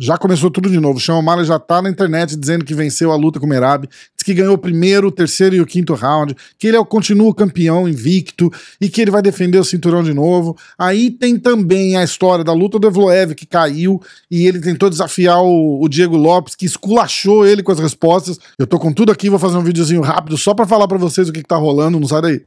Já começou tudo de novo. O Sean O'Malley já tá na internet dizendo que venceu a luta com o Merab, diz que ganhou o primeiro, o terceiro e o quinto round, que ele continua campeão invicto e que ele vai defender o cinturão de novo. Aí tem também a história da luta do Evloev, que caiu e ele tentou desafiar o Diego Lopes, que esculachou ele com as respostas. Eu tô com tudo aqui, vou fazer um videozinho rápido só pra falar pra vocês o que tá rolando, não sai daí.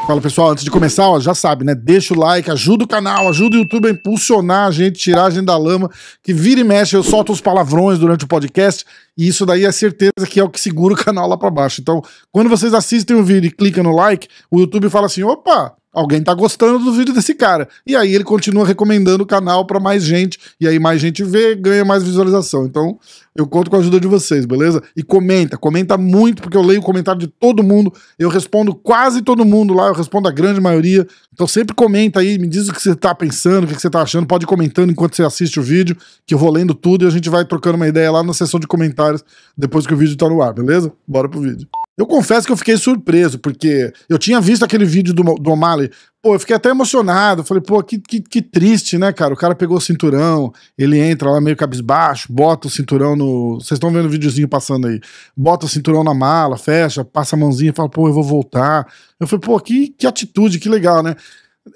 Fala pessoal, antes de começar, ó, já sabe, né? Deixa o like, ajuda o canal, ajuda o YouTube a impulsionar a gente, tirar a gente da lama, que vira e mexe, eu solto os palavrões durante o podcast, e isso daí é certeza que é o que segura o canal lá pra baixo. Então, quando vocês assistem o vídeo e clicam no like, o YouTube fala assim, opa, alguém tá gostando do vídeo desse cara. E aí ele continua recomendando o canal pra mais gente, e aí mais gente vê, ganha mais visualização. Então, eu conto com a ajuda de vocês, beleza? E comenta muito, porque eu leio o comentário de todo mundo, eu respondo quase todo mundo lá, eu respondo a grande maioria. Então sempre comenta aí, me diz o que você tá pensando, o que você tá achando, pode ir comentando enquanto você assiste o vídeo, que eu vou lendo tudo e a gente vai trocando uma ideia lá na seção de comentários, depois que o vídeo tá no ar, beleza? Bora pro vídeo. Eu confesso que eu fiquei surpreso, porque eu tinha visto aquele vídeo do O'Malley, pô, eu fiquei até emocionado, falei, pô, que triste, né, cara, o cara pegou o cinturão, ele entra lá meio cabisbaixo, bota o cinturão no... Vocês estão vendo o videozinho passando aí, bota o cinturão na mala, fecha, passa a mãozinha e fala, pô, eu vou voltar. Eu falei, pô, que atitude, que legal, né?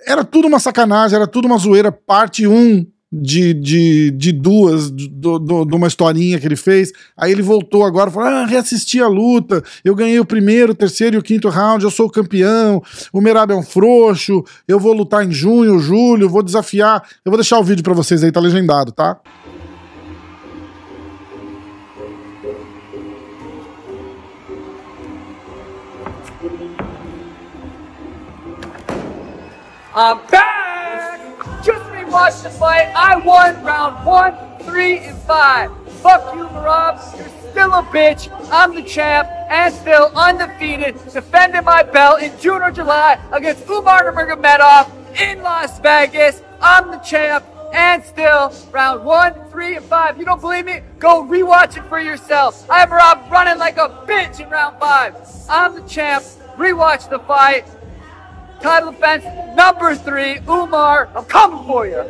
Era tudo uma sacanagem, era tudo uma zoeira, parte 1 de duas, de uma historinha que ele fez. Aí ele voltou agora, falou, reassisti a luta, eu ganhei o primeiro, o terceiro e o quinto round, eu sou o campeão, o Merab é um frouxo, eu vou lutar em junho, julho, vou desafiar. Eu vou deixar o vídeo pra vocês aí, tá legendado, tá? I'm back! Just rewatched the fight. I won round 1, 3, and 5. Fuck you, Merab. You're still a bitch. I'm the champ and still undefeated, defending my belt in June or July against Umar Nurmagomedov in Las Vegas. I'm the champ and still round 1, 3, and 5. You don't believe me? Go rewatch it for yourself. I have Merab running like a bitch in round 5. I'm the champ. Rewatch the fight. Title defense number 3, Umar, I'm coming for you.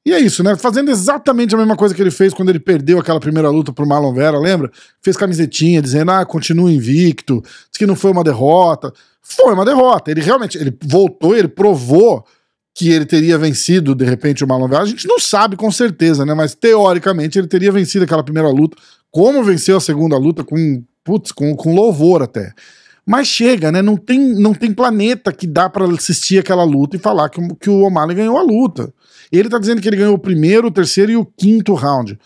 E é isso, né? Fazendo exatamente a mesma coisa que ele fez quando ele perdeu aquela primeira luta pro Marlon Vera, lembra? Fez camisetinha dizendo, continua invicto, disse que não foi uma derrota. Foi uma derrota. Ele realmente, ele voltou, ele provou que ele teria vencido, de repente, o Marlon Vera. A gente não sabe com certeza, né? Mas teoricamente ele teria vencido aquela primeira luta, como venceu a segunda luta com louvor até. Mas chega, né? Não tem planeta que dá pra assistir aquela luta e falar que o O'Malley ganhou a luta. Ele tá dizendo que ele ganhou o primeiro, o terceiro e o quinto round.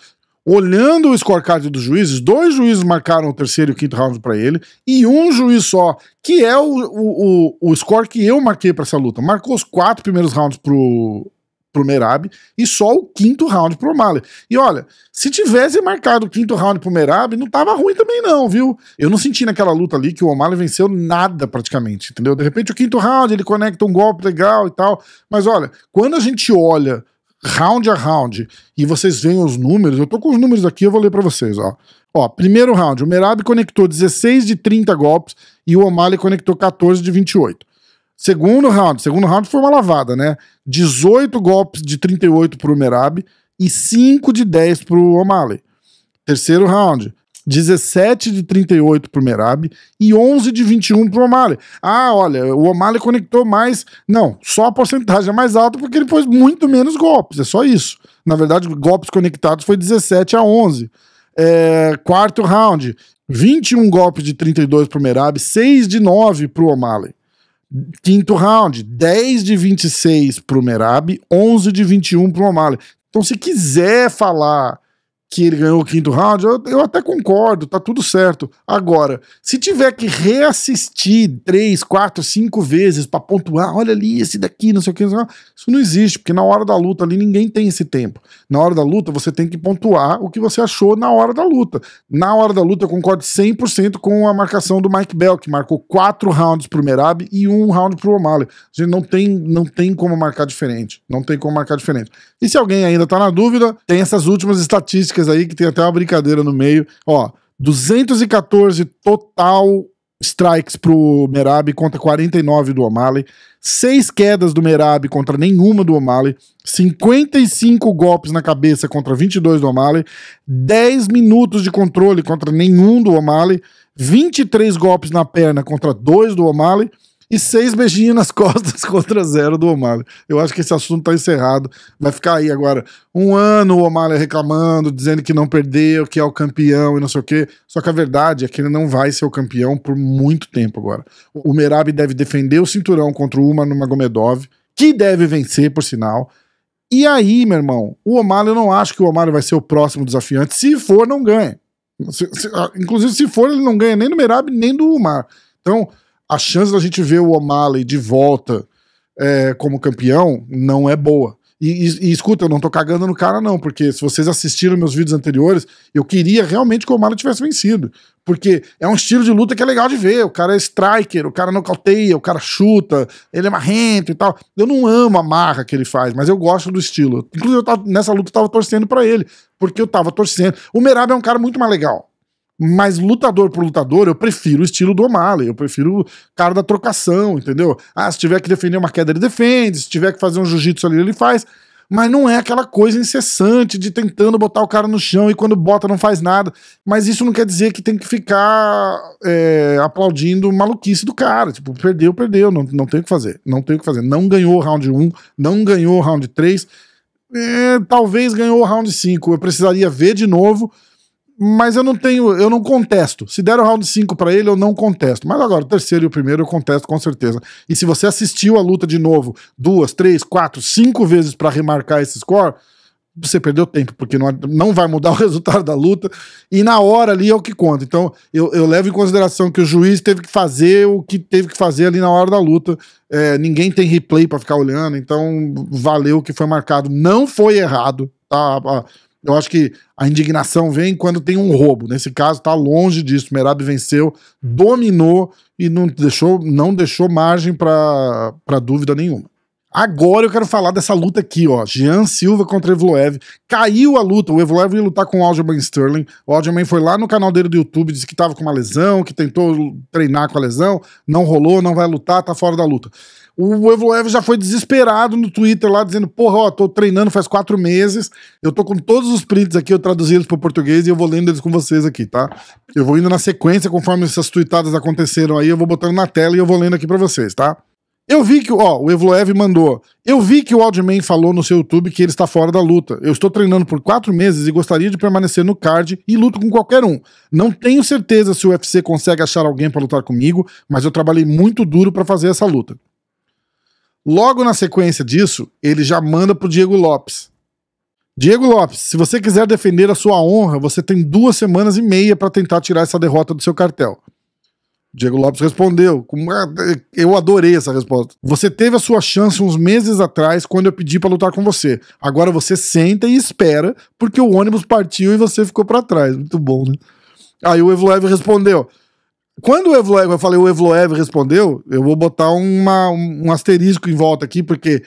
Olhando o scorecard dos juízes, 2 juízes marcaram o terceiro e o quinto round pra ele, e um juiz só, que é o score que eu marquei pra essa luta. Marcou os 4 primeiros rounds pro Merab e só o quinto round pro O'Malley. E olha, se tivesse marcado o quinto round pro Merab, não tava ruim também não, viu? Eu não senti naquela luta ali que o O'Malley venceu nada praticamente, entendeu? De repente o quinto round ele conecta um golpe legal e tal, mas olha, quando a gente olha round a round e vocês veem os números, eu tô com os números aqui, eu vou ler pra vocês, ó. Ó, primeiro round, o Merab conectou 16 de 30 golpes e o O'Malley conectou 14 de 28. Segundo round foi uma lavada, né? 18 golpes de 38 pro Merab e 5 de 10 pro O'Malley. Terceiro round, 17 de 38 pro Merab e 11 de 21 pro O'Malley. Olha, o O'Malley conectou mais... Não, só a porcentagem é mais alta porque ele pôs muito menos golpes, é só isso. Na verdade, golpes conectados foi 17 a 11. Quarto round, 21 golpes de 32 pro Merab, 6 de 9 pro O'Malley. Quinto round, 10 de 26 pro Merab, 11 de 21 pro O'Malley. Então se quiser falar que ele ganhou o quinto round, eu até concordo, tá tudo certo. Agora, se tiver que reassistir 3, 4, 5 vezes pra pontuar, olha ali, esse daqui, não sei o que, isso não existe, porque na hora da luta ali ninguém tem esse tempo. Na hora da luta você tem que pontuar o que você achou na hora da luta. Na hora da luta eu concordo 100% com a marcação do Mike Bell, que marcou 4 rounds pro Merab e 1 round pro O'Malley. A gente não tem como marcar diferente. Não tem como marcar diferente. E se alguém ainda tá na dúvida, tem essas últimas estatísticas aí, que tem até uma brincadeira no meio. Ó, 214 total strikes pro Merab contra 49 do O'Malley, 6 quedas do Merab contra nenhuma do O'Malley, 55 golpes na cabeça contra 22 do O'Malley, 10 minutos de controle contra nenhum do O'Malley, 23 golpes na perna contra 2 do O'Malley e 6 beijinhos nas costas contra 0 do O'Malley. Eu acho que esse assunto tá encerrado. Vai ficar aí agora um ano o O'Malley reclamando, dizendo que não perdeu, que é o campeão e não sei o quê. Só que a verdade é que ele não vai ser o campeão por muito tempo agora. O Merab deve defender o cinturão contra o Umar Nurmagomedov, que deve vencer, por sinal. E aí, meu irmão, o O'Malley, eu não acho que o O'Malley vai ser o próximo desafiante. Se for, não ganha. Inclusive, se for, ele não ganha nem do Merab, nem do Umar. Então, a chance da gente ver o O'Malley de volta como campeão não é boa. E escuta, eu não tô cagando no cara não, porque se vocês assistiram meus vídeos anteriores, eu queria realmente que o O'Malley tivesse vencido. Porque é um estilo de luta que é legal de ver. O cara é striker, o cara nocauteia, o cara chuta, ele é marrento e tal. Eu não amo a marra que ele faz, mas eu gosto do estilo. Inclusive, nessa luta eu tava torcendo pra ele, porque eu tava torcendo. O Merab é um cara muito mais legal. Mas lutador por lutador, eu prefiro o estilo do O'Malley, eu prefiro o cara da trocação, entendeu? Se tiver que defender uma queda, ele defende, se tiver que fazer um jiu-jitsu ali, ele faz. Mas não é aquela coisa incessante de tentando botar o cara no chão e quando bota não faz nada. Mas isso não quer dizer que tem que ficar aplaudindo a maluquice do cara. Tipo, perdeu, não tem o que fazer. Não tem o que fazer. Não ganhou o round 1, não ganhou o round 3, talvez ganhou o round 5. Eu precisaria ver de novo. Mas eu não contesto. Se der o round 5 pra ele, eu não contesto. Mas agora, o terceiro e o primeiro eu contesto com certeza. E se você assistiu a luta de novo 2, 3, 4, 5 vezes pra remarcar esse score, você perdeu tempo, porque não vai mudar o resultado da luta. E na hora ali é o que conta. Então, eu levo em consideração que o juiz teve que fazer o que teve que fazer ali na hora da luta. Ninguém tem replay pra ficar olhando, então valeu o que foi marcado. Não foi errado, tá? Eu acho que a indignação vem quando tem um roubo. Nesse caso, tá longe disso. O Merab venceu, dominou e não deixou margem pra dúvida nenhuma. Agora eu quero falar dessa luta aqui, ó. Jean Silva contra Evloev. Caiu a luta. O Evloev ia lutar com o Aljamain Sterling. O Aljamain foi lá no canal dele do YouTube, disse que tava com uma lesão, que tentou treinar com a lesão, não rolou, não vai lutar, tá fora da luta. O Evloev já foi desesperado no Twitter lá, dizendo, porra, ó, tô treinando faz 4 meses, eu tô com todos os prints aqui, eu traduzi eles pro português e eu vou lendo eles com vocês aqui, tá? Eu vou indo na sequência, conforme essas tweetadas aconteceram aí, eu vou botando na tela e eu vou lendo aqui pra vocês, tá? Eu vi que, ó, o Evloev mandou, eu vi que o Aljamain falou no seu YouTube que ele está fora da luta. Eu estou treinando por 4 meses e gostaria de permanecer no card e luto com qualquer um. Não tenho certeza se o UFC consegue achar alguém para lutar comigo, mas eu trabalhei muito duro para fazer essa luta. Logo na sequência disso, ele já manda pro Diego Lopes. Diego Lopes, se você quiser defender a sua honra, você tem 2 semanas e meia para tentar tirar essa derrota do seu cartel. Diego Lopes respondeu, eu adorei essa resposta. Você teve a sua chance uns meses atrás quando eu pedi pra lutar com você. Agora você senta e espera porque o ônibus partiu e você ficou pra trás. Muito bom, né? Aí o Evloev respondeu. Quando eu falei o Evloev respondeu, eu vou botar um asterisco em volta aqui, porque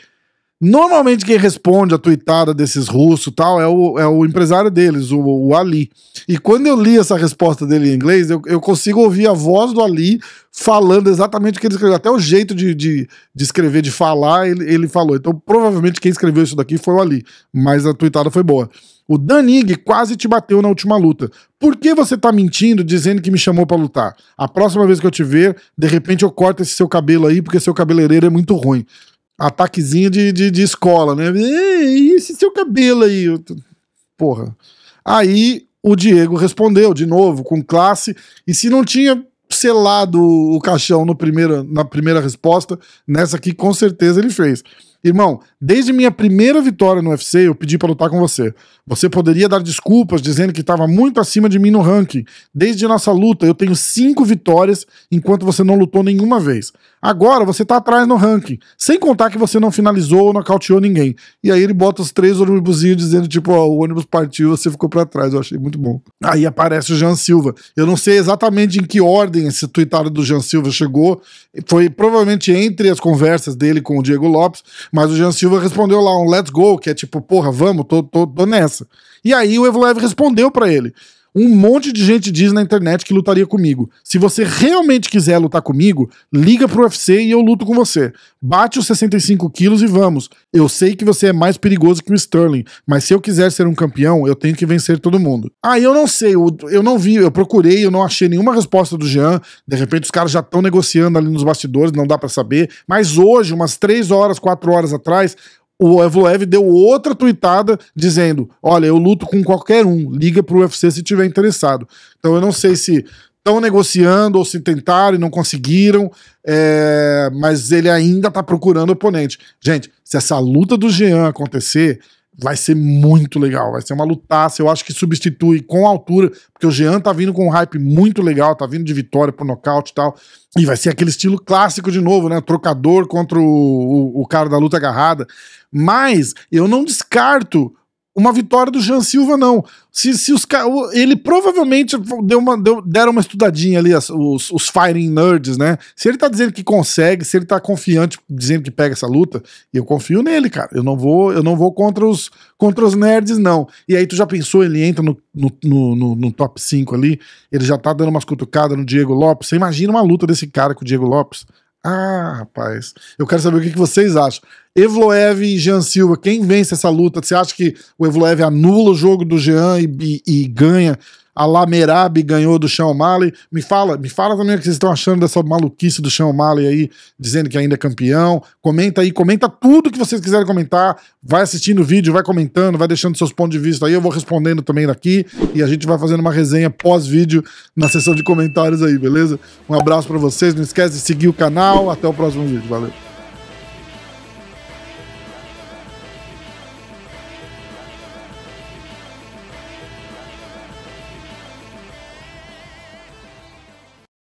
normalmente quem responde a tweetada desses russos e tal é o empresário deles, o Ali. E quando eu li essa resposta dele em inglês, eu consigo ouvir a voz do Ali falando exatamente o que ele escreveu. Até o jeito de escrever, de falar, ele falou. Então provavelmente quem escreveu isso daqui foi o Ali, mas a tweetada foi boa. O Danig quase te bateu na última luta. Por que você tá mentindo dizendo que me chamou pra lutar? A próxima vez que eu te ver, de repente eu corto esse seu cabelo aí porque seu cabeleireiro é muito ruim. Ataquezinho de escola, né? Ei, esse seu cabelo aí. Porra. Aí o Diego respondeu de novo, com classe, e se não tinha selado o caixão na primeira resposta, nessa aqui com certeza ele fez. Irmão, desde minha primeira vitória no UFC, eu pedi pra lutar com você. Você poderia dar desculpas dizendo que estava muito acima de mim no ranking. Desde nossa luta, eu tenho 5 vitórias, enquanto você não lutou nenhuma vez. Agora você tá atrás no ranking, sem contar que você não finalizou ou nocauteou ninguém. E aí ele bota os 3 ônibusinhos dizendo, tipo, ó, o ônibus partiu, você ficou pra trás. Eu achei muito bom. Aí aparece o Jean Silva. Eu não sei exatamente em que ordem esse tweetado do Jean Silva chegou. Foi provavelmente entre as conversas dele com o Diego Lopes, mas o Jean Silva respondeu lá um let's go, que é tipo, porra, vamos, tô nessa. E aí o Evloev respondeu pra ele. Um monte de gente diz na internet que lutaria comigo. Se você realmente quiser lutar comigo, liga pro UFC e eu luto com você. Bate os 65 quilos e vamos. Eu sei que você é mais perigoso que o Sterling, mas se eu quiser ser um campeão, eu tenho que vencer todo mundo. Ah, eu não sei, eu não vi, eu procurei, eu não achei nenhuma resposta do Jean. De repente os caras já estão negociando ali nos bastidores, não dá pra saber. Mas hoje, umas 3 horas, 4 horas atrás, o Evloev deu outra tuitada dizendo: olha, eu luto com qualquer um, liga pro UFC se tiver interessado. Então eu não sei se estão negociando ou se tentaram e não conseguiram, mas ele ainda tá procurando oponente. Gente, se essa luta do Jean acontecer, vai ser muito legal, vai ser uma lutaça. Eu acho que substitui com altura, porque o Jean tá vindo com um hype muito legal, tá vindo de vitória por nocaute e tal, e vai ser aquele estilo clássico de novo, né, trocador contra o cara da luta agarrada. Mas eu não descarto uma vitória do Jean Silva, não. Se os ele provavelmente deram uma estudadinha ali, os fighting nerds, né? Se ele tá dizendo que consegue, se ele tá confiante dizendo que pega essa luta, eu confio nele, cara. Eu não vou contra os nerds, não. E aí tu já pensou, ele entra no top 5 ali, ele já tá dando umas cutucadas no Diego Lopes. Você imagina uma luta desse cara com o Diego Lopes? Ah, rapaz, eu quero saber o que vocês acham. Evloev e Jean Silva, quem vence essa luta? Você acha que o Evloev anula o jogo do Jean e ganha? A la Merab ganhou do Sean O'Malley. Me fala também o que vocês estão achando dessa maluquice do Sean O'Malley aí, dizendo que ainda é campeão. Comenta aí, comenta tudo que vocês quiserem comentar. Vai assistindo o vídeo, vai comentando, vai deixando seus pontos de vista aí. Eu vou respondendo também daqui e a gente vai fazendo uma resenha pós-vídeo na seção de comentários aí, beleza? Um abraço pra vocês, não esquece de seguir o canal. Até o próximo vídeo, valeu.